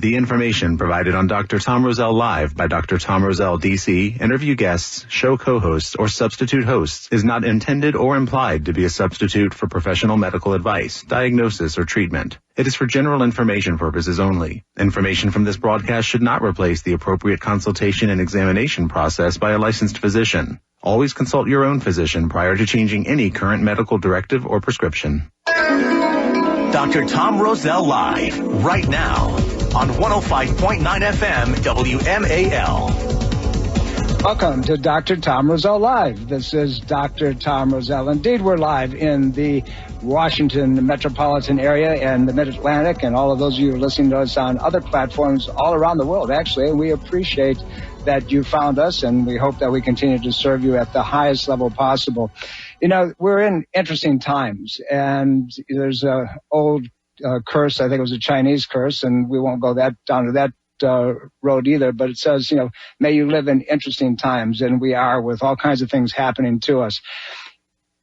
The information provided on Dr. Tom Roselle Live by Dr. Tom Roselle, DC, interview guests, show co-hosts, or substitute hosts is not intended or implied to be a substitute for professional medical advice, diagnosis, or treatment. It is for general information purposes only. Information from this broadcast should not replace the appropriate consultation and examination process by a licensed physician. Always consult your own physician prior to changing any current medical directive or prescription. Dr. Tom Roselle Live, right now, on 105.9 FM WMAL. Welcome to Dr. Tom Roselle Live. This is Dr. Tom Roselle. Indeed, we're live in the Washington metropolitan area and the Mid-Atlantic, and all of those of you who are listening to us on other platforms all around the world, actually. And we appreciate that you found us, and we hope that we continue to serve you at the highest level possible. You know, we're in interesting times, and there's an old curse, I think it was a Chinese curse, and we won't go down to that road either, but it says, you know, may you live in interesting times, and we are, with all kinds of things happening to us.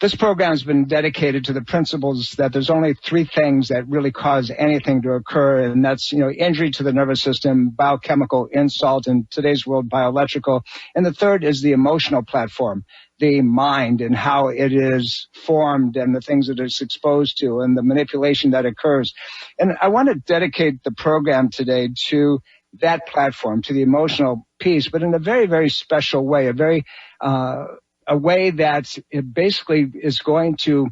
This program has been dedicated to the principles that there's only three things that really cause anything to occur, and that's, you know, injury to the nervous system, biochemical insult, in today's world, bioelectrical, and the third is the emotional platform, the mind and how it is formed and the things that it's exposed to and the manipulation that occurs. And I want to dedicate the program today to that platform, to the emotional piece, but in a very, very special way, a way that it basically is going to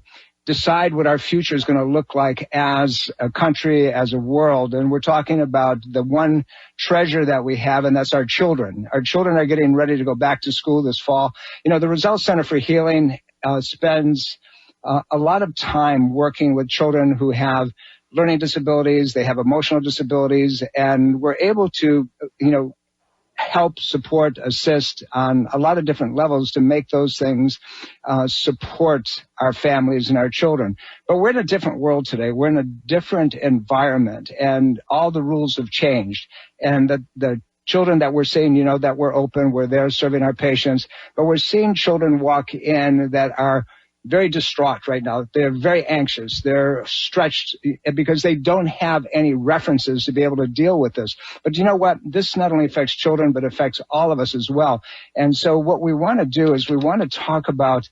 decide what our future is going to look like as a country, as a world. And we're talking about the one treasure that we have, and that's our children. Our children are getting ready to go back to school this fall. You know, the Roselle Center for Healing spends a lot of time working with children who have learning disabilities, they have emotional disabilities, and we're able to, you know, help, support, assist on a lot of different levels to make those things support our families and our children. But we're in a different world today. We're in a different environment, and all the rules have changed. And the children that we're seeing, you know, that we're open, we're there serving our patients, but we're seeing children walk in that are very distraught right now. They're very anxious. They're stretched because they don't have any references to be able to deal with this. But you know what? This not only affects children, but affects all of us as well. And so what we want to do is we want to talk about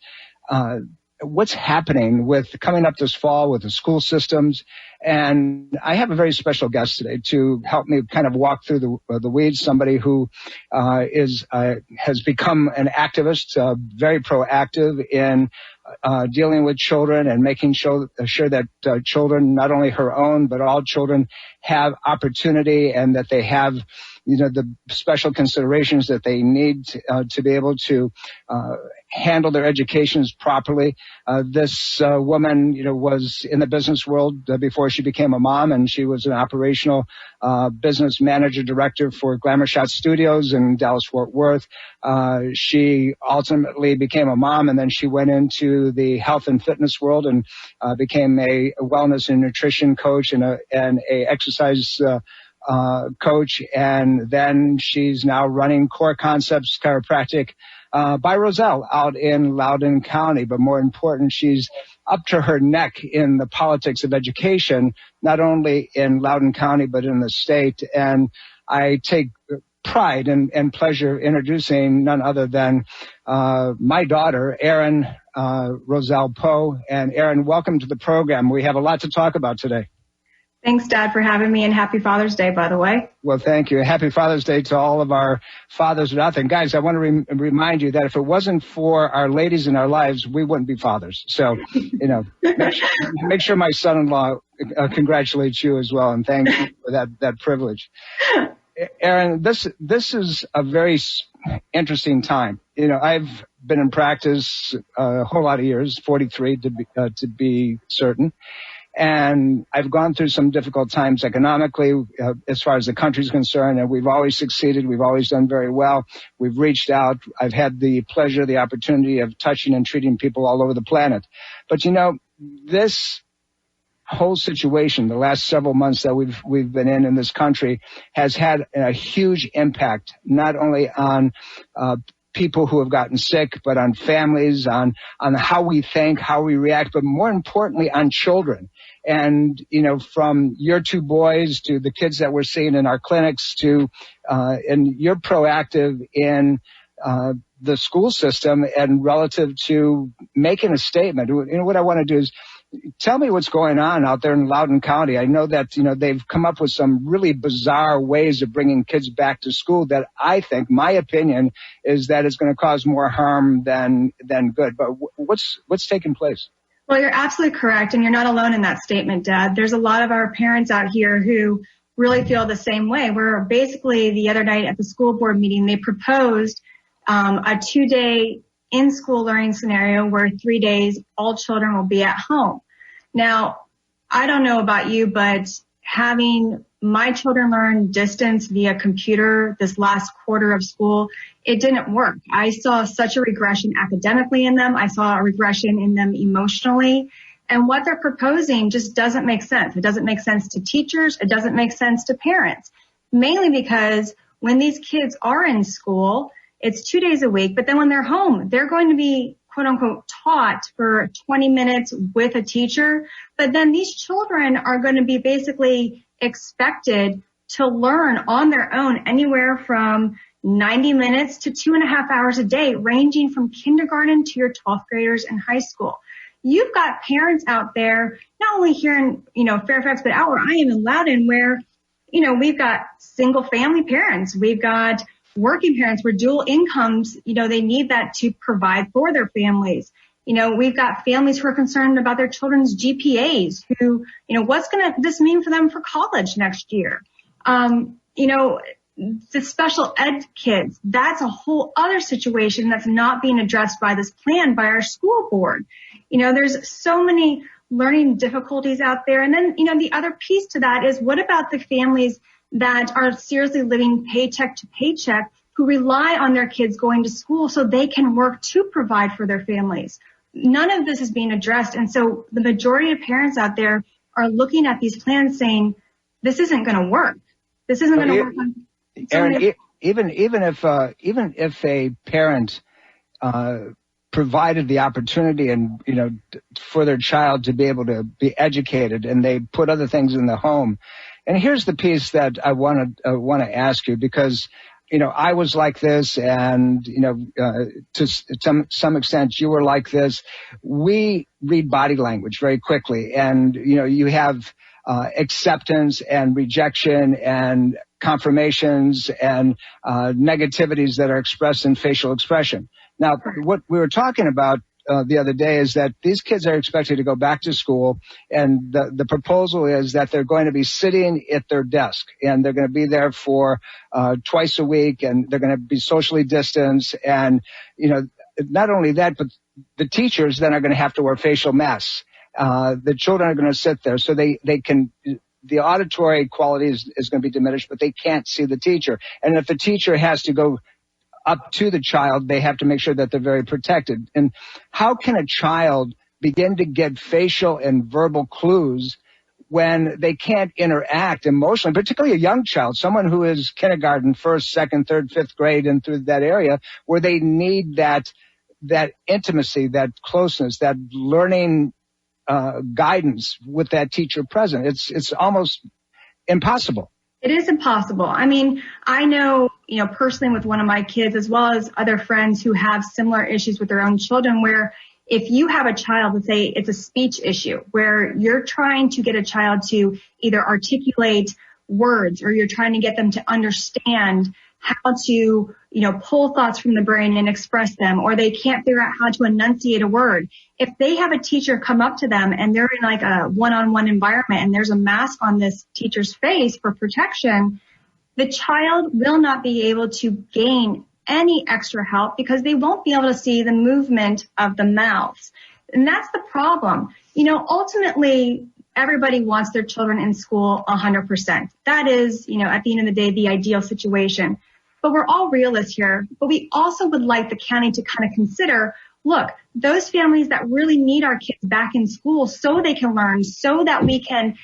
what's happening with coming up this fall with the school systems. And I have a very special guest today to help me kind of walk through the weeds, somebody who has become an activist, very proactive in dealing with children and making sure that children, not only her own, but all children have opportunity and that they have, you know, the special considerations that they need to be able to handle their educations properly. This woman, you know, was in the business world before she became a mom, and she was an operational business manager director for Glamour Shot Studios in Dallas-Fort Worth. She ultimately became a mom, and then she went into the health and fitness world and became a wellness and nutrition coach and a exercise coach. And then she's now running Core Concepts Chiropractic by Roselle out in Loudoun County. But more important, she's up to her neck in the politics of education, not only in Loudoun County, but in the state. And I take pride and pleasure introducing none other than my daughter, Erin Roselle Poe. And Erin, welcome to the program. We have a lot to talk about today. Thanks, Dad, for having me, and happy Father's Day, by the way. Well, thank you. Happy Father's Day to all of our fathers out there. And guys, I want to remind you that if it wasn't for our ladies in our lives, we wouldn't be fathers. So, you know, make sure my son-in-law congratulates you as well, and thank you for that privilege. Erin, this is a very interesting time. You know, I've been in practice a whole lot of years, 43 to be certain. And I've gone through some difficult times economically as far as the country's concerned, and we've always succeeded. We've always done very well. We've reached out. I've had the pleasure, the opportunity of touching and treating people all over the planet. But, you know, this whole situation, the last several months that we've been in this country, has had a huge impact, not only on people who have gotten sick, but on families, on how we think, how we react, but more importantly on children. And, from your two boys to the kids that we're seeing in our clinics to, and you're proactive in, the school system and relative to making a statement. What I want to do is tell me what's going on out there in Loudoun County. I know that, they've come up with some really bizarre ways of bringing kids back to school that I think, my opinion, is that it's going to cause more harm than good. But what's taking place? Well, you're absolutely correct, and you're not alone in that statement, Dad. There's a lot of our parents out here who really feel the same way. We're basically, the other night at the school board meeting, they proposed a 2-day in-school learning scenario where 3 days all children will be at home. Now, I don't know about you, but having my children learn distance via computer this last quarter of school, it didn't work. I saw such a regression academically in them. I saw a regression in them emotionally. And what they're proposing just doesn't make sense. It doesn't make sense to teachers. It doesn't make sense to parents, mainly because when these kids are in school, it's 2 days a week, but then when they're home, they're going to be, quote unquote, taught for 20 minutes with a teacher. But then these children are going to be basically expected to learn on their own anywhere from 90 minutes to 2.5 hours a day, ranging from kindergarten to your 12th graders in high school. You've got parents out there, not only here in, Fairfax, but out where I am in Loudoun, where, we've got single family parents. We've got working parents where dual incomes, they need that to provide for their families. We've got families who are concerned about their children's GPAs, who, what's this mean for them for college next year? The special ed kids, that's a whole other situation that's not being addressed by this plan by our school board. There's so many learning difficulties out there. And then, the other piece to that is, what about the families that are seriously living paycheck to paycheck, who rely on their kids going to school so they can work to provide for their families? None of this is being addressed. And so the majority of parents out there are looking at these plans saying, this isn't going to work. This isn't going to work. Erin, even if a parent provided the opportunity and for their child to be able to be educated, and they put other things in the home. And here's the piece that I want to ask you, because I was like this, and to some extent you were like this. We read body language very quickly, and you have acceptance and rejection and confirmations and negativities that are expressed in facial expression. Now, what we were talking about the other day is that these kids are expected to go back to school, and the proposal is that they're going to be sitting at their desk, and they're going to be there for twice a week, and they're going to be socially distanced. And not only that, but the teachers then are going to have to wear facial masks. The children are going to sit there, so they can. The auditory quality is going to be diminished, but they can't see the teacher. And if the teacher has to go up to the child, they have to make sure that they're very protected. And how can a child begin to get facial and verbal clues when they can't interact emotionally, particularly a young child, someone who is kindergarten, first, second, third, fifth grade, and through that area where they need that intimacy, that closeness, that learning guidance with that teacher present. It's almost impossible. It is impossible. I mean, I know, personally with one of my kids, as well as other friends who have similar issues with their own children, where if you have a child, let's say it's a speech issue, where you're trying to get a child to either articulate words, or you're trying to get them to understand how to, pull thoughts from the brain and express them, or they can't figure out how to enunciate a word. If they have a teacher come up to them and they're in like a one-on-one environment and there's a mask on this teacher's face for protection, the child will not be able to gain any extra help because they won't be able to see the movement of the mouths. And that's the problem. Ultimately, everybody wants their children in school 100%. That is, at the end of the day, the ideal situation. But we're all realists here. But we also would like the county to kind of consider, look, those families that really need our kids back in school so they can learn, so that we can,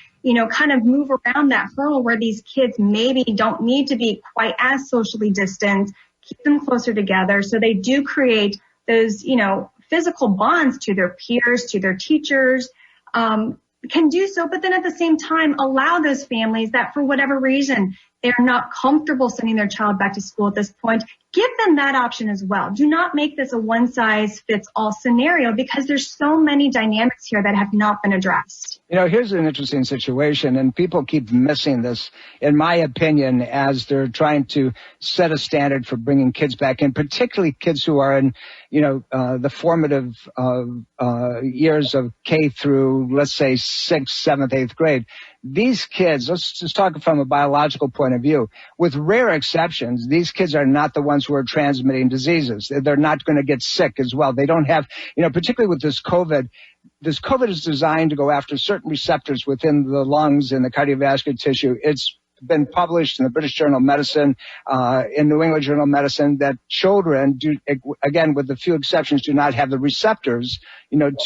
kind of move around that hurdle where these kids maybe don't need to be quite as socially distant, keep them closer together so they do create those, physical bonds to their peers, to their teachers. can do so, but then at the same time allow those families that for whatever reason they're not comfortable sending their child back to school at this point, give them that option as well. Do not make this a one-size-fits-all scenario, because there's so many dynamics here that have not been addressed. You know, here's an interesting situation, and people keep missing this, in my opinion, as they're trying to set a standard for bringing kids back in, particularly kids who are in, the formative years of K through, let's say, 6th, 7th, 8th grade. These kids, let's just talk from a biological point of view, with rare exceptions, these kids are not the ones who are transmitting diseases. They're not going to get sick as well. They don't have, particularly with this COVID is designed to go after certain receptors within the lungs and the cardiovascular tissue. It's been published in the British Journal of Medicine, in New England Journal of Medicine, that children do, again, with a few exceptions, do not have the receptors,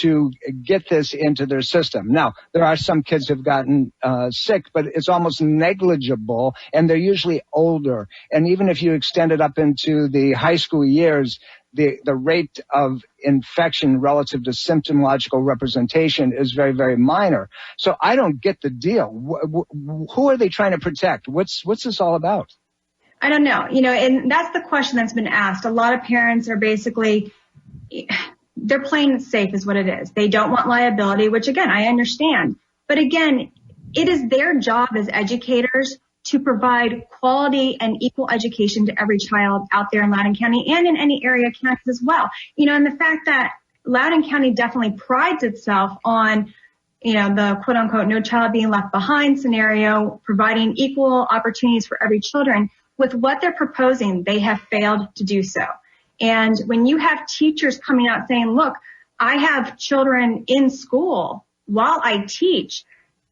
to get this into their system. Now, there are some kids who've gotten sick, but it's almost negligible, and they're usually older. And even if you extend it up into the high school years, the rate of infection relative to symptomological representation is very, very minor. So I don't get the deal. Who are they trying to protect? What's this all about? I don't know. And that's the question that's been asked. A lot of parents are basically, they're playing it safe is what it is. They don't want liability, which again, I understand. But again, it is their job as educators to provide quality and equal education to every child out there in Loudoun County and in any area counties as well. And the fact that Loudoun County definitely prides itself on, the quote unquote no child being left behind scenario, providing equal opportunities for every children. With what they're proposing, they have failed to do so. And when you have teachers coming out saying, look, I have children in school while I teach,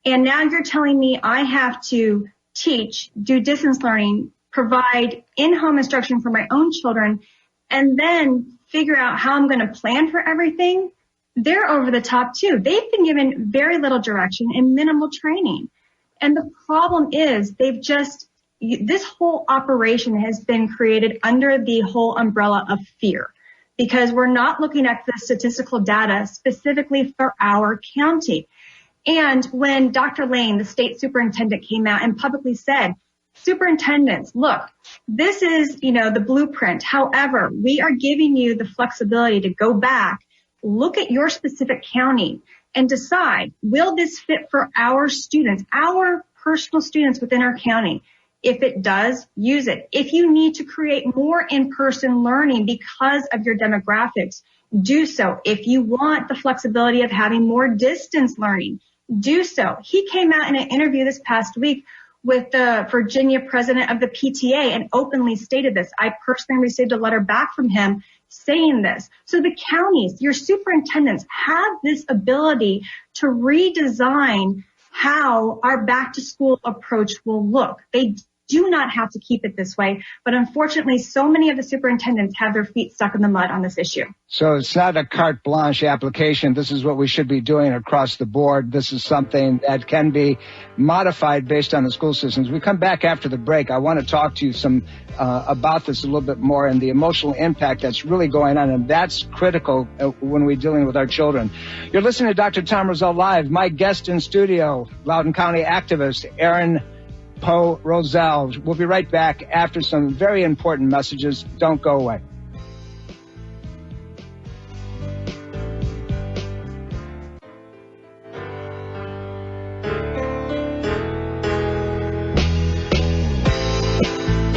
and now you're telling me I have to teach, do distance learning, provide in-home instruction for my own children, and then figure out how I'm going to plan for everything, they're over the top too. They've been given very little direction and minimal training. And the problem is this whole operation has been created under the whole umbrella of fear, because we're not looking at the statistical data specifically for our county. And when Dr. Lane, the state superintendent, came out and publicly said, superintendents, look, this is, the blueprint. However, we are giving you the flexibility to go back, look at your specific county and decide, will this fit for our students, our personal students within our county? If it does, use it. If you need to create more in-person learning because of your demographics, do so. If you want the flexibility of having more distance learning, do so. He came out in an interview this past week with the Virginia president of the PTA and openly stated this. I personally received a letter back from him saying this. So the counties, your superintendents, have this ability to redesign how our back to school approach will look. They do not have to keep it this way, but unfortunately, so many of the superintendents have their feet stuck in the mud on this issue. So it's not a carte blanche application. This is what we should be doing across the board. This is something that can be modified based on the school systems. We come back after the break. I want to talk to you about this a little bit more and the emotional impact that's really going on, and that's critical when we're dealing with our children. You're listening to Dr. Tom Roselle Live. My guest in studio, Loudoun County activist Erin Poe Roselle. We'll be right back after some very important messages. Don't go away.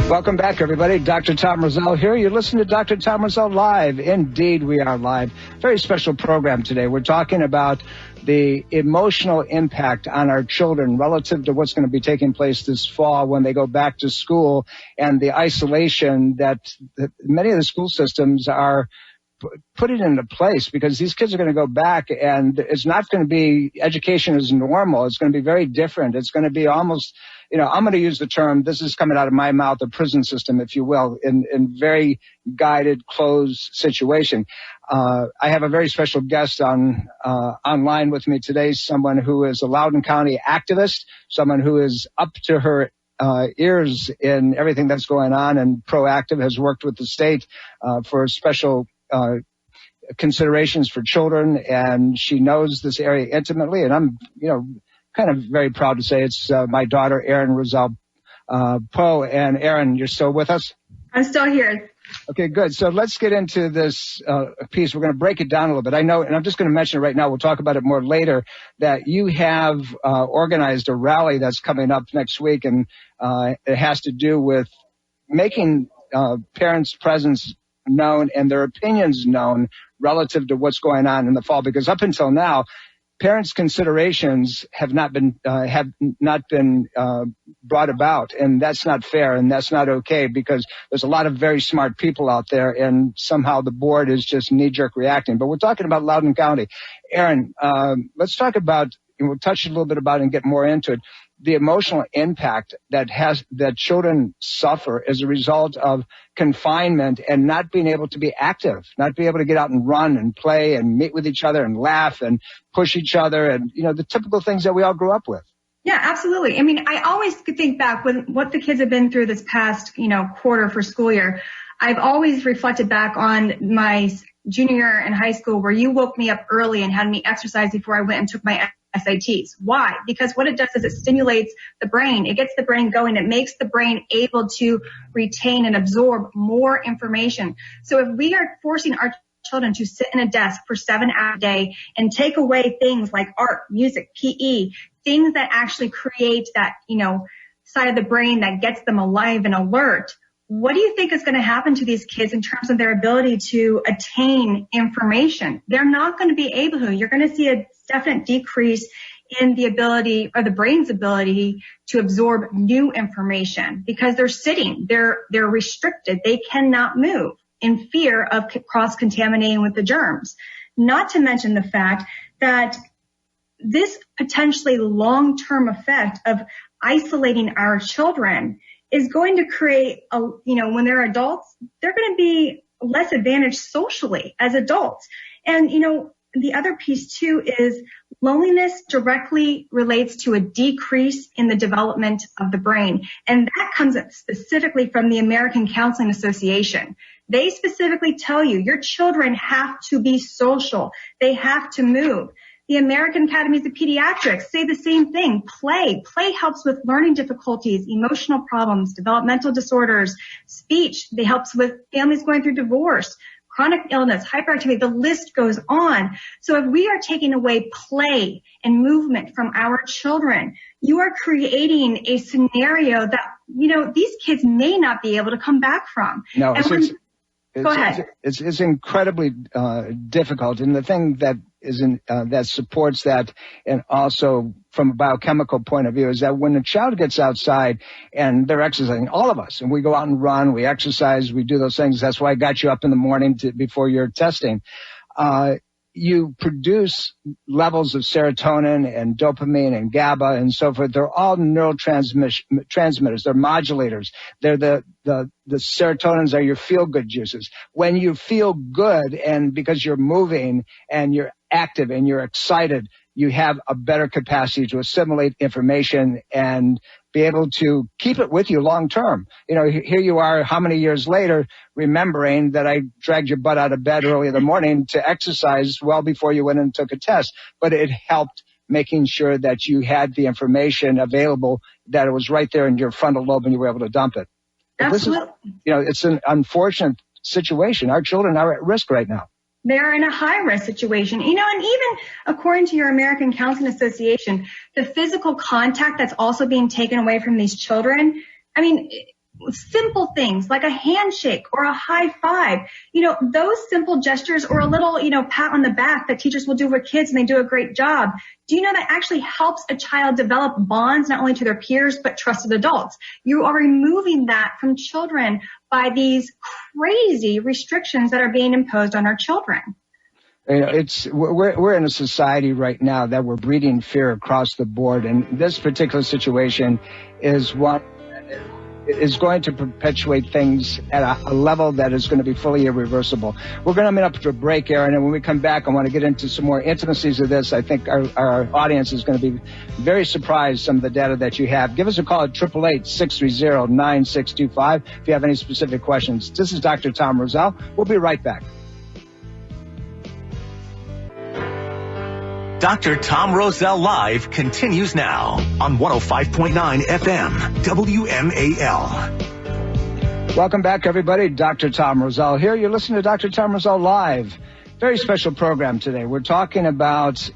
Welcome back, everybody. Dr. Tom Roselle here. You're listening to Dr. Tom Roselle Live. Indeed, we are live. Very special program today. We're talking about the emotional impact on our children relative to what's going to be taking place this fall when they go back to school, and the isolation that many of the school systems are putting into place, because these kids are going to go back and it's not going to be education as normal. It's going to be very different. It's going to be almost, I'm going to use the term, this is coming out of my mouth, a prison system, if you will, in very guided, closed situation. I have a very special guest online with me today, someone who is a Loudoun County activist, someone who is up to her ears in everything that's going on and proactive, has worked with the state for special considerations for children, and she knows this area intimately. And I'm, kind of very proud to say it's my daughter, Erin Roselle Poe. And Erin, you're still with us? I'm still here. Okay, good. So let's get into this piece. We're going to break it down a little bit. I know, and I'm just going to mention it right now. We'll talk about it more later, that you have organized a rally that's coming up next week, and it has to do with making parents' presence known and their opinions known relative to what's going on in the fall. Because up until now, parents' considerations have not been brought about, and that's not fair, and that's not okay, because there's a lot of very smart people out there, and somehow the board is just knee-jerk reacting. But we're talking about Loudoun County. Erin, let's talk about, and we'll touch a little bit about it and get more into it, the emotional impact that children suffer as a result of confinement and not being able to be active, not being able to get out and run and play and meet with each other and laugh and push each other, and the typical things that we all grew up with. Yeah, absolutely. I mean, I always think back with what the kids have been through this past, quarter for school year. I've always reflected back on my junior year in high school, where you woke me up early and had me exercise before I went and took my SATs. Why? Because what it does is it stimulates the brain. It gets the brain going. It makes the brain able to retain and absorb more information. So if we are forcing our children to sit in a desk for 7 hours a day and take away things like art, music, PE, things that actually create that, side of the brain that gets them alive and alert, what do you think is going to happen to these kids in terms of their ability to attain information? They're not going to be able to. You're going to see a definite decrease in the ability, or the brain's ability, to absorb new information, because they're sitting, they're restricted, they cannot move in fear of cross-contaminating with the germs. Not to mention the fact that this potentially long-term effect of isolating our children is going to create, when they're adults, they're going to be less advantaged socially as adults. And, the other piece too is loneliness directly relates to a decrease in the development of the brain. And that comes specifically from the American Counseling Association. They specifically tell you your children have to be social. They have to move. The American Academies of Pediatrics say the same thing. Play helps with learning difficulties, emotional problems, developmental disorders, speech. They helps with families going through divorce, chronic illness, hyperactivity. The list goes on. So if we are taking away play and movement from our children, you are creating a scenario that, these kids may not be able to come back from. No, go ahead. It's incredibly difficult. And the thing that that supports that, and also from a biochemical point of view, is that when a child gets outside and they're exercising, all of us, and we go out and run, we exercise, we do those things. That's why I got you up in the morning before your testing. You produce levels of serotonin and dopamine and GABA and so forth. They're all neurotransmitters. They're modulators. They're the serotonins are your feel-good juices. When you feel good, and because you're moving and you're active and you're excited, you have a better capacity to assimilate information and be able to keep it with you long term. Here you are, how many years later, remembering that I dragged your butt out of bed early in the morning to exercise well before you went and took a test. But it helped making sure that you had the information available, that it was right there in your frontal lobe and you were able to dump it. Absolutely. It's an unfortunate situation. Our children are at risk right now. They're in a high-risk situation. And even according to your American Counseling Association, the physical contact that's also being taken away from these children, simple things like a handshake or a high five, those simple gestures, or a little, pat on the back that teachers will do for kids, and they do a great job. Do you know that actually helps a child develop bonds not only to their peers, but trusted adults? You are removing that from children by these crazy restrictions that are being imposed on our children. We're in a society right now that we're breeding fear across the board, and this particular situation is one is going to perpetuate things at a level that is going to be fully irreversible. We're going to come up to a break, Erin, and when we come back, I want to get into some more intimacies of this. I think our audience is going to be very surprised some of the data that you have. Give us a call at 888-630-9625 if you have any specific questions. This is Dr. Tom Roselle. We'll be right back. Dr. Tom Roselle Live continues now on 105.9 FM, WMAL. Welcome back, everybody. Dr. Tom Roselle here. You're listening to Dr. Tom Roselle Live. Very special program today. We're talking about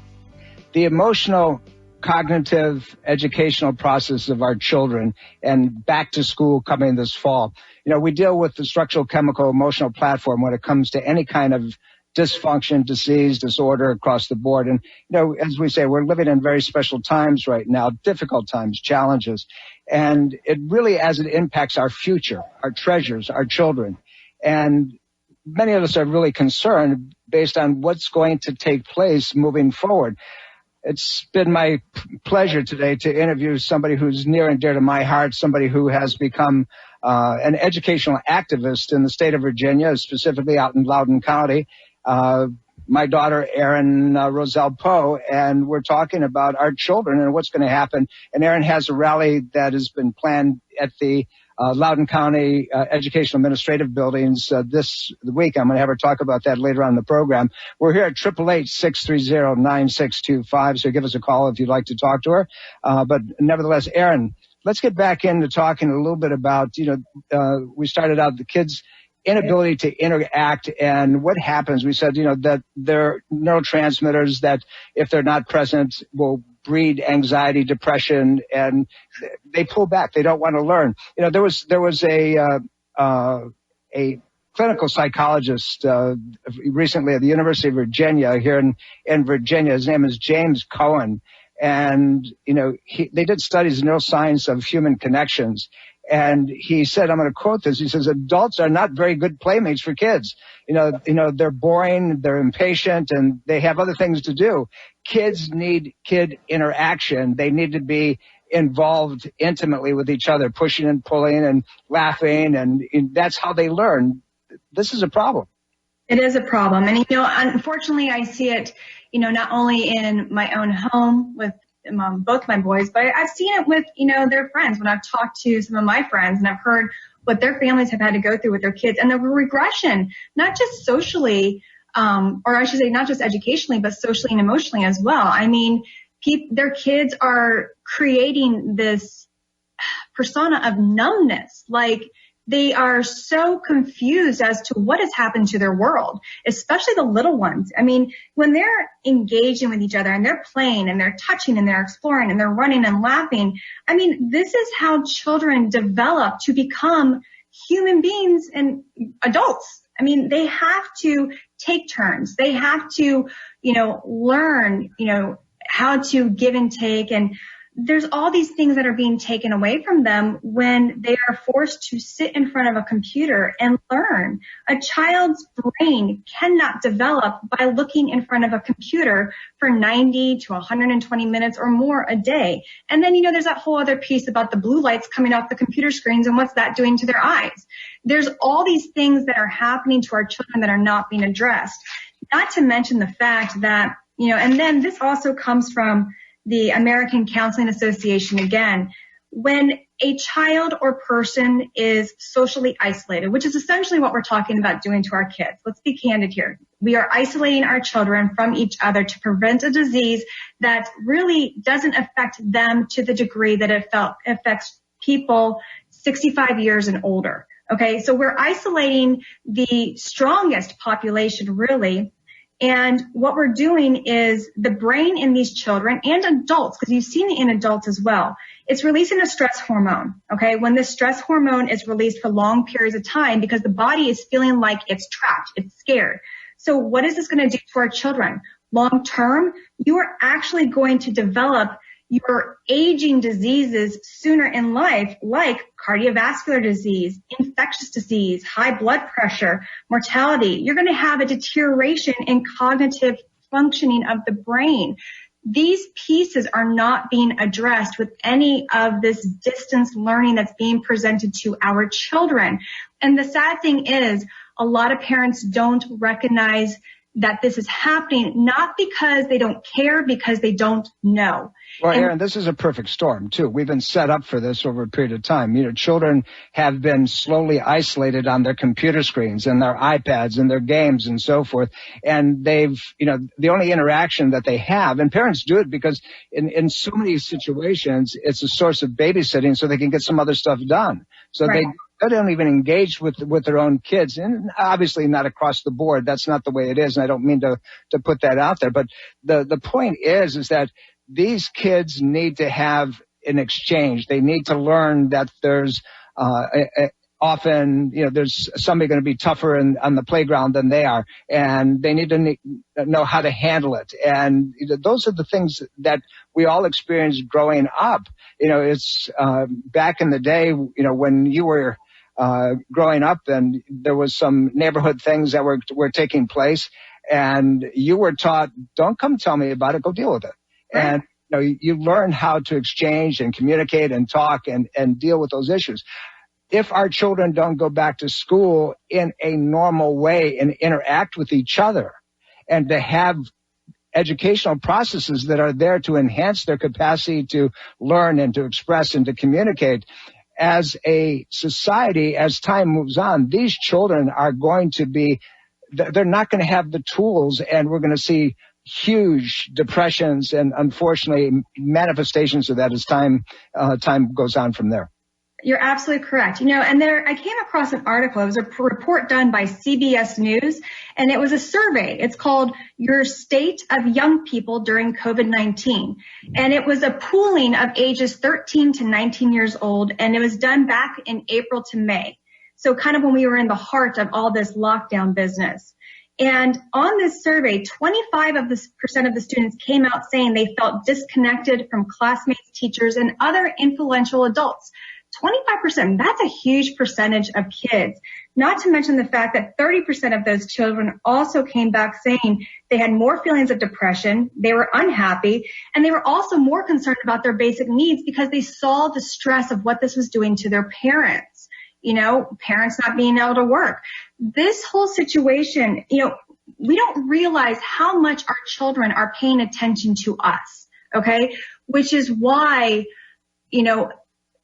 the emotional, cognitive, educational process of our children and back to school coming this fall. You know, we deal with the structural, chemical, emotional platform when it comes to any kind of dysfunction, disease, disorder across the board. And, you know, as we say, we're living in very special times right now, difficult times, challenges. And it really, as it impacts our future, our treasures, our children. And many of us are really concerned based on what's going to take place moving forward. It's been my pleasure today to interview somebody who's near and dear to my heart, somebody who has become an educational activist in the state of Virginia, specifically out in Loudoun County. My daughter, Erin Roselle Poe, and we're talking about our children and what's going to happen. And Erin has a rally that has been planned at the Loudoun County Educational Administrative Buildings this week. I'm going to have her talk about that later on in the program. We're here at 888-630-9625, so give us a call if you'd like to talk to her. But nevertheless, Erin, let's get back into talking a little bit about, we started out the kids' inability to interact and what happens. We said, that they're neurotransmitters that if they're not present will breed anxiety, depression, and they pull back. They don't want to learn. There was a clinical psychologist recently at the University of Virginia here in Virginia. His name is James Cohen. And, they did studies in neuroscience of human connections. And he said, I'm going to quote this. He says, adults are not very good playmates for kids. They're boring, they're impatient, and they have other things to do. Kids need kid interaction. They need to be involved intimately with each other, pushing and pulling and laughing. And that's how they learn. This is a problem. It is a problem. And, unfortunately, I see it, not only in my own home with both my boys, but I've seen it with, their friends when I've talked to some of my friends and I've heard what their families have had to go through with their kids and the regression, not just socially, or I should say not just educationally, but socially and emotionally as well. I mean, their kids are creating this persona of numbness, like they are so confused as to what has happened to their world, especially the little ones. I mean, when they're engaging with each other and they're playing and they're touching and they're exploring and they're running and laughing, I mean, this is how children develop to become human beings and adults. I mean, they have to take turns. They have to, learn, how to give and take. And there's all these things that are being taken away from them when they are forced to sit in front of a computer and learn. A child's brain cannot develop by looking in front of a computer for 90 to 120 minutes or more a day. And then, there's that whole other piece about the blue lights coming off the computer screens and what's that doing to their eyes. There's all these things that are happening to our children that are not being addressed. Not to mention the fact that, and then this also comes from the American Counseling Association again. When a child or person is socially isolated, which is essentially what we're talking about doing to our kids. Let's be candid here. We are isolating our children from each other to prevent a disease that really doesn't affect them to the degree that it affects people 65 years and older. Okay, so we're isolating the strongest population really. And what we're doing is the brain in these children and adults, because you've seen it in adults as well, it's releasing a stress hormone, okay? When this stress hormone is released for long periods of time because the body is feeling like it's trapped, it's scared. So what is this going to do to our children? Long term, you are actually going to develop your aging diseases sooner in life, like cardiovascular disease, infectious disease, high blood pressure, mortality. You're going to have a deterioration in cognitive functioning of the brain. These pieces are not being addressed with any of this distance learning that's being presented to our children. And the sad thing is, a lot of parents don't recognize that this is happening, not because they don't care, because they don't know. Well, Erin, this is a perfect storm, too. We've been set up for this over a period of time. You know, children have been slowly isolated on their computer screens and their iPads and their games and so forth. And they've, you know, the only interaction that they have, and parents do it because in so many situations, it's a source of babysitting so they can get some other stuff done. So right. They don't even engage with their own kids, and obviously not across the board. That's not the way it is, and I don't mean to put that out there. But the point is that these kids need to have an exchange. They need to learn that there's often, you know, there's somebody going to be tougher on the playground than they are, and they need to know how to handle it. And those are the things that we all experienced growing up. You know, it's back in the day, you know, when you were growing up, and there was some neighborhood things that were taking place, and you were taught, don't come tell me about it, go deal with it. Right. And you know, you learn how to exchange and communicate and talk and deal with those issues. If our children don't go back to school in a normal way and interact with each other, and to have educational processes that are there to enhance their capacity to learn and to express and to communicate, as a society, as time moves on, these children are going to be, they're not going to have the tools, and we're going to see huge depressions and, unfortunately, manifestations of that as time goes on from there. You're absolutely correct. You know, and I came across an article. It was a report done by CBS News, and it was a survey. It's called Your State of Young People During COVID-19. And it was a pooling of ages 13 to 19 years old, and it was done back in April to May. So kind of when we were in the heart of all this lockdown business. And on this survey, 25% of the students came out saying they felt disconnected from classmates, teachers, and other influential adults. 25%, that's a huge percentage of kids. Not to mention the fact that 30% of those children also came back saying they had more feelings of depression, they were unhappy, and they were also more concerned about their basic needs because they saw the stress of what this was doing to their parents. You know, parents not being able to work. This whole situation, you know, we don't realize how much our children are paying attention to us, okay? Which is why, you know,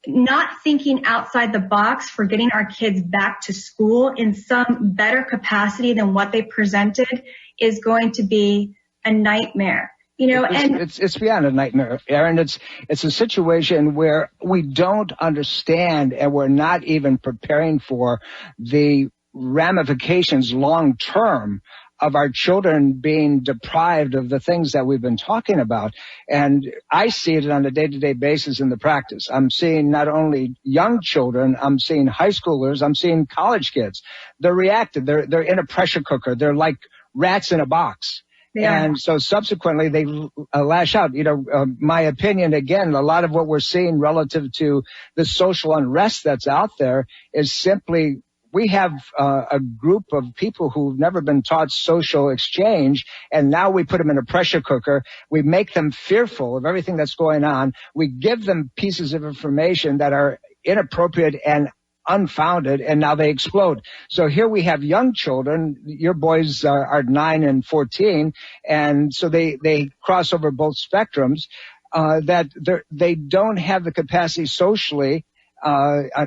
not thinking outside the box for getting our kids back to school in some better capacity than what they presented is going to be a nightmare. You know, it's beyond a nightmare, Erin. It's a situation where we don't understand, and we're not even preparing for the ramifications long term of our children being deprived of the things that we've been talking about. And I see it on a day-to-day basis in the practice. I'm seeing not only young children, I'm seeing high schoolers, I'm seeing college kids. They're reactive. They're in a pressure cooker. They're like rats in a box. Yeah. And so subsequently they lash out. You know, my opinion, again, a lot of what we're seeing relative to the social unrest that's out there is simply we have a group of people who've never been taught social exchange, and now we put them in a pressure cooker. We make them fearful of everything that's going on. We give them pieces of information that are inappropriate and unfounded, and now they explode. So here we have young children. Your boys are 9 and 14, and so they cross over both spectrums, that they don't have the capacity socially. I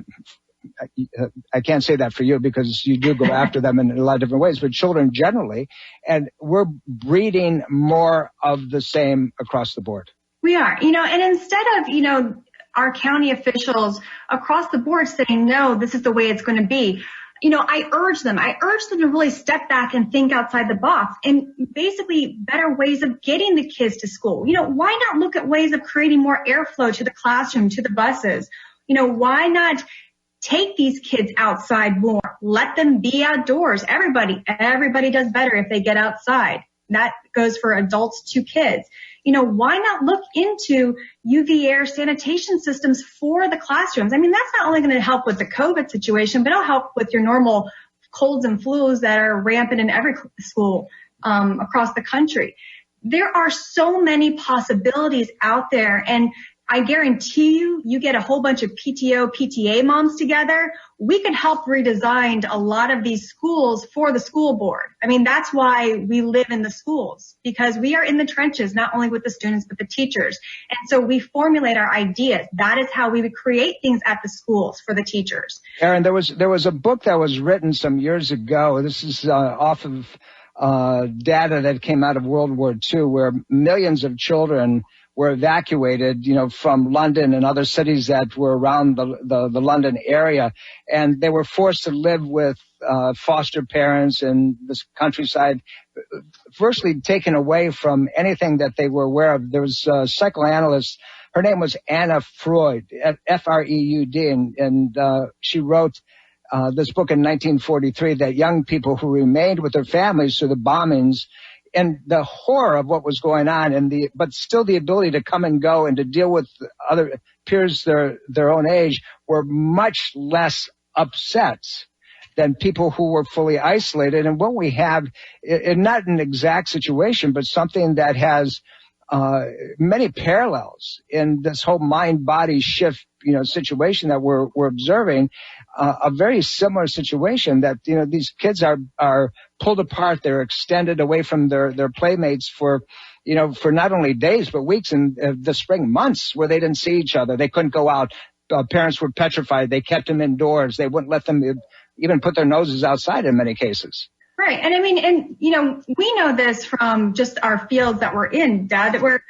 can't say that for you because you do go after them in a lot of different ways, but children generally, and we're breeding more of the same across the board. We are, you know, and instead of, you know, our county officials across the board saying, no, this is the way it's going to be, you know, I urge them to really step back and think outside the box and basically better ways of getting the kids to school. You know, why not look at ways of creating more airflow to the classroom, to the buses? You know, why not take these kids outside more? Let them be outdoors. Everybody does better if they get outside. That goes for adults to kids. You know, why not look into UV air sanitation systems for the classrooms? I mean, that's not only going to help with the COVID situation, but it'll help with your normal colds and flus that are rampant in every school across the country. There are so many possibilities out there, and I guarantee you get a whole bunch of PTO, PTA moms together. We could help redesign a lot of these schools for the school board. I mean, that's why we live in the schools, because we are in the trenches, not only with the students, but the teachers. And so we formulate our ideas. That is how we would create things at the schools for the teachers. Erin, there was a book that was written some years ago. This is off of data that came out of World War II, where millions of children were evacuated, from London and other cities that were around the London area. And they were forced to live with foster parents in this countryside, virtually taken away from anything that they were aware of. There was a psychoanalyst, her name was Anna Freud, Freud, and she wrote this book in 1943 that young people who remained with their families through the bombings and the horror of what was going on, but still the ability to come and go and to deal with other peers their own age, were much less upset than people who were fully isolated. And what we have, not an exact situation, but something that has many parallels in this whole mind-body shift, situation that we're observing, a very similar situation that, these kids are pulled apart. They're extended away from their playmates for not only days, but weeks, and the spring months where they didn't see each other. They couldn't go out. Parents were petrified. They kept them indoors. They wouldn't let them even put their noses outside in many cases. Right. And I mean, we know this from just our fields that we're in, Dad, that we're,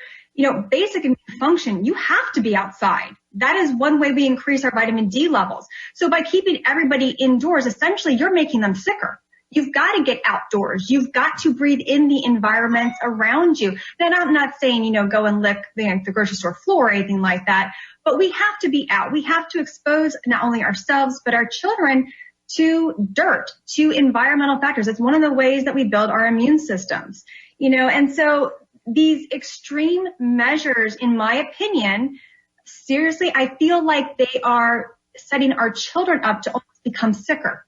basic immune function, you have to be outside. That is one way we increase our vitamin D levels. So by keeping everybody indoors, essentially you're making them sicker. You've got to get outdoors. You've got to breathe in the environments around you. Then I'm not saying, go and lick the grocery store floor or anything like that, but we have to be out. We have to expose not only ourselves, but our children to dirt, to environmental factors. It's one of the ways that we build our immune systems, and so these extreme measures, in my opinion, seriously, I feel like they are setting our children up to almost become sicker.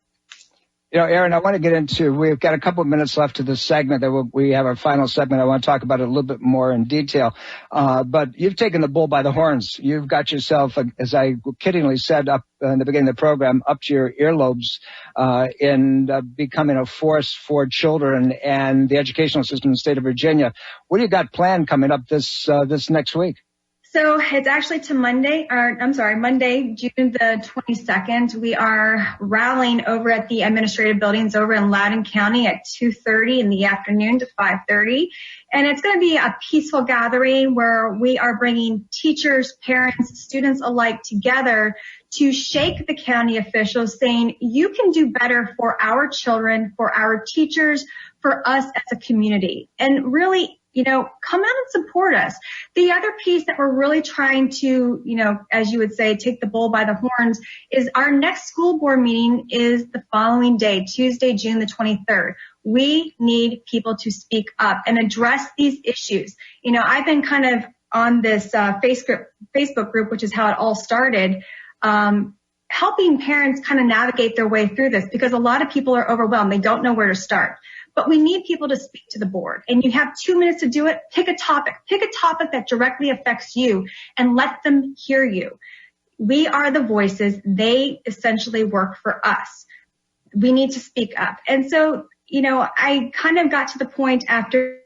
Erin, I want to get into, we've got a couple of minutes left to this segment. We have our final segment. I want to talk about it a little bit more in detail. But you've taken the bull by the horns. You've got yourself, as I kiddingly said up in the beginning of the program, up to your earlobes in becoming a force for children and the educational system in the state of Virginia. What do you got planned coming up this next week? So it's actually Monday, June the 22nd. We are rallying over at the administrative buildings over in Loudoun County at 2:30 in the afternoon to 5:30. And it's going to be a peaceful gathering where we are bringing teachers, parents, students alike together to shake the county officials, saying you can do better for our children, for our teachers, for us as a community. And really, come out and support us. The other piece that we're really trying to, as you would say, take the bull by the horns, is our next school board meeting is the following day, Tuesday, June the 23rd. We need people to speak up and address these issues. I've been kind of on this Facebook group, which is how it all started, helping parents kind of navigate their way through this, because a lot of people are overwhelmed. They don't know where to start. But we need people to speak to the board, and you have 2 minutes to do it. Pick a topic that directly affects you, and let them hear you. We are the voices. They essentially work for us. We need to speak up. And so, I kind of got to the point after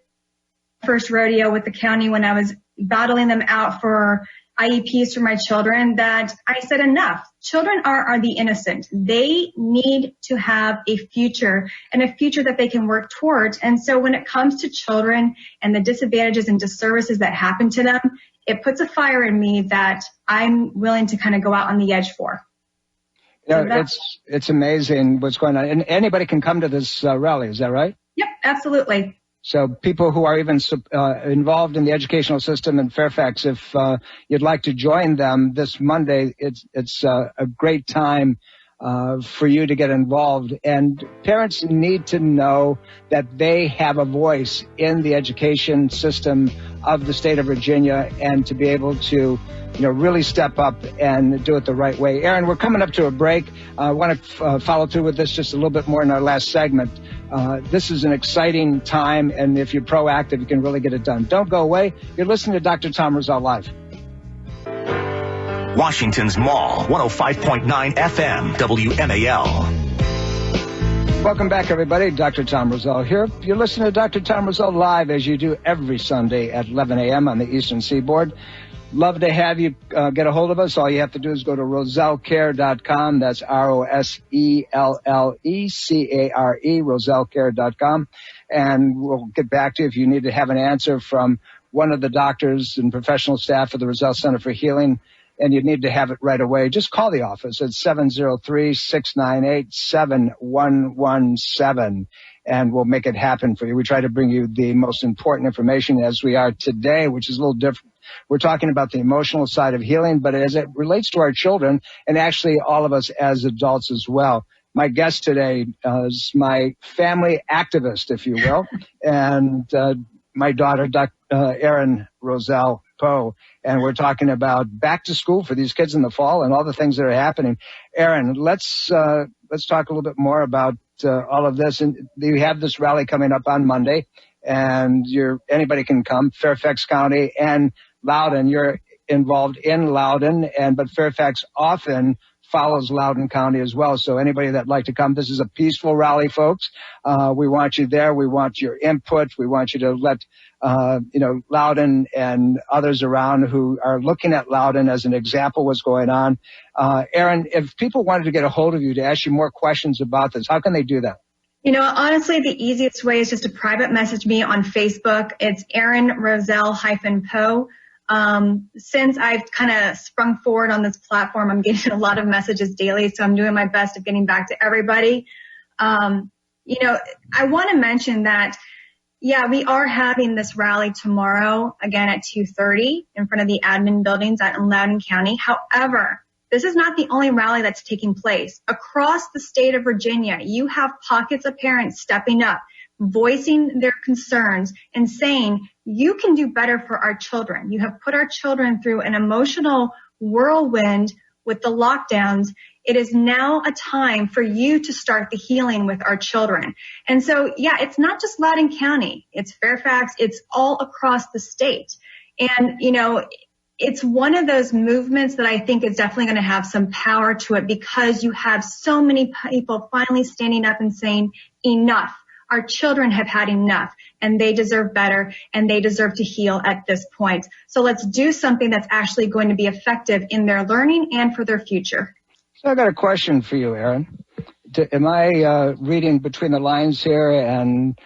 first rodeo with the county when I was battling them out for IEPs for my children that I said enough. Children are the innocent. They need to have a future, and a future that they can work towards. And so when it comes to children and the disadvantages and disservices that happen to them, it puts a fire in me that I'm willing to kind of go out on the edge for. It's amazing what's going on. And anybody can come to this rally, is that right? Yep, absolutely. So people who are even involved in the educational system in Fairfax, if you'd like to join them this Monday, it's a great time for you to get involved. And parents need to know that they have a voice in the education system of the state of Virginia, and to be able to really step up and do it the right way. Erin, we're coming up to a break. I want to follow through with this just a little bit more in our last segment. This is an exciting time, and if you're proactive, you can really get it done. Don't go away. You're listening to Dr. Tom Roselle Live. Washington's Mall, 105.9 FM, WMAL. Welcome back, everybody. Dr. Tom Roselle here. You're listening to Dr. Tom Roselle live, as you do every Sunday at 11 a.m. on the Eastern Seaboard. Love to have you get a hold of us. All you have to do is go to RoselleCare.com. That's RoselleCare, RoselleCare.com. And we'll get back to you if you need to have an answer from one of the doctors and professional staff of the Roselle Center for Healing, and you need to have it right away. Just call the office at 703-698-7117, and we'll make it happen for you. We try to bring you the most important information as we are today, which is a little different. We're talking about the emotional side of healing, but as it relates to our children and actually all of us as adults as well. My guest today is my family activist, if you will, and my daughter, Erin Roselle Poe, and we're talking about back to school for these kids in the fall and all the things that are happening. Erin, let's talk a little bit more about all of this. And you have this rally coming up on Monday, and anybody can come. Fairfax County and Loudoun, you're involved in Loudoun, but Fairfax often follows Loudoun County as well. So anybody that'd like to come, this is a peaceful rally, folks. We want you there. We want your input. We want you to let, Loudoun and others around who are looking at Loudoun as an example what's going on. Erin, if people wanted to get a hold of you to ask you more questions about this, how can they do that? Honestly, the easiest way is just to private message me on Facebook. It's Erin Roselle-Poe. Since I've kind of sprung forward on this platform, I'm getting a lot of messages daily, so I'm doing my best of getting back to everybody. I want to mention that, we are having this rally tomorrow, again at 2:30 in front of the admin buildings out in Loudoun County. However, this is not the only rally that's taking place. Across the state of Virginia, you have pockets of parents stepping up, voicing their concerns and saying, you can do better for our children. You have put our children through an emotional whirlwind with the lockdowns. It is now a time for you to start the healing with our children. And so, it's not just Loudoun County. It's Fairfax. It's all across the state. And, it's one of those movements that I think is definitely going to have some power to it because you have so many people finally standing up and saying, enough. Our children have had enough, and they deserve better, and they deserve to heal at this point. So let's do something that's actually going to be effective in their learning and for their future. So I got a question for you, Erin. Am I reading between the lines here and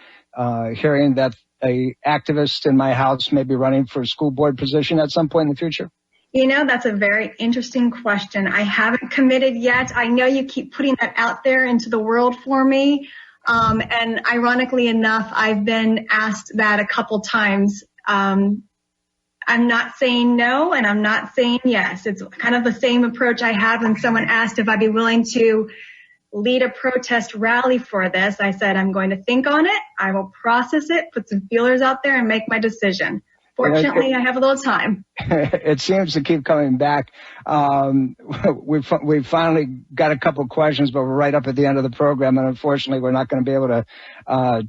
hearing that a activist in my house may be running for a school board position at some point in the future? That's a very interesting question. I haven't committed yet. I know you keep putting that out there into the world for me. And ironically enough, I've been asked that a couple times. I'm not saying no, and I'm not saying yes. It's kind of the same approach I had when someone asked if I'd be willing to lead a protest rally for this. I said, I'm going to think on it. I will process it, put some feelers out there, and make my decision. Fortunately, I have a little time. It seems to keep coming back. We've finally got a couple of questions, but we're right up at the end of the program, and unfortunately, we're not going to be able to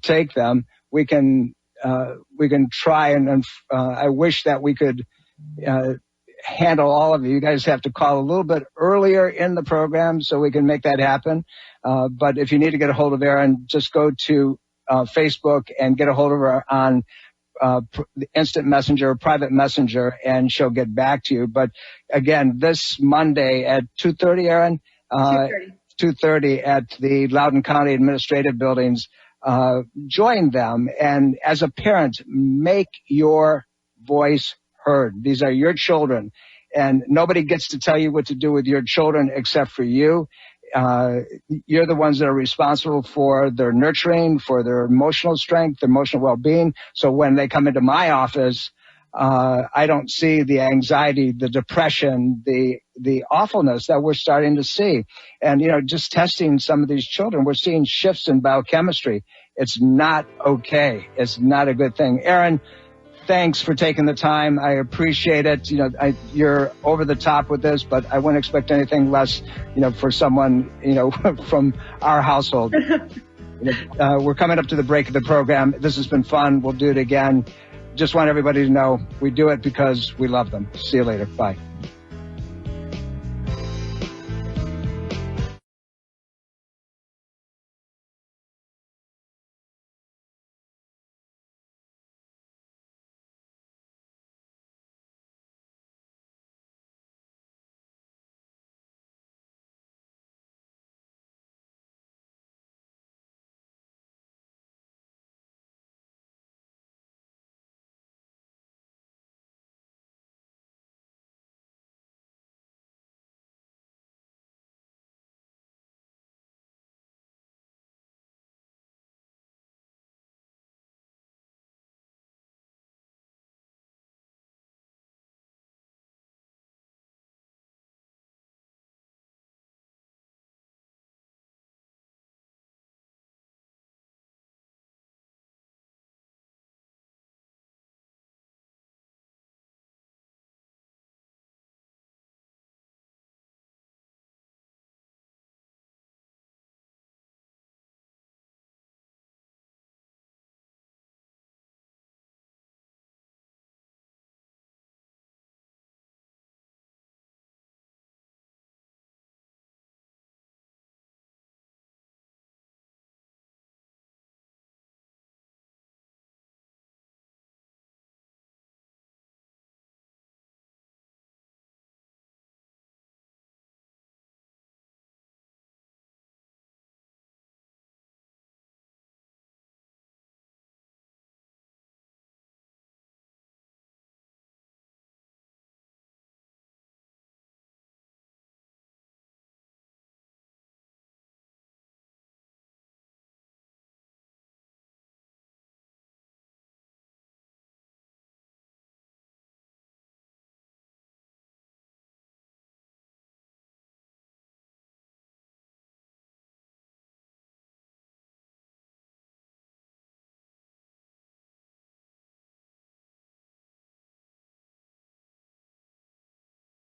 take them. We can try, and I wish that we could handle all of you. You guys have to call a little bit earlier in the program so we can make that happen. But if you need to get a hold of Erin, just go to Facebook and get a hold of her on instant messenger or private messenger, and she'll get back to you. But again, this Monday at 2:30, Erin, 2:30 at the Loudoun County Administrative Buildings. Join them, and as a parent, make your voice heard. These are your children, and nobody gets to tell you what to do with your children except for you. You're the ones that are responsible for their nurturing, for their emotional strength, their emotional well-being. So when they come into my office, I don't see the anxiety, the depression, the awfulness that we're starting to see. And, just testing some of these children, we're seeing shifts in biochemistry. It's not okay. It's not a good thing. Erin, thanks for taking the time. I appreciate it. You're over the top with this, but I wouldn't expect anything less, for someone, from our household. We're coming up to the break of the program. This has been fun. We'll do it again. Just want everybody to know we do it because we love them. See you later. Bye.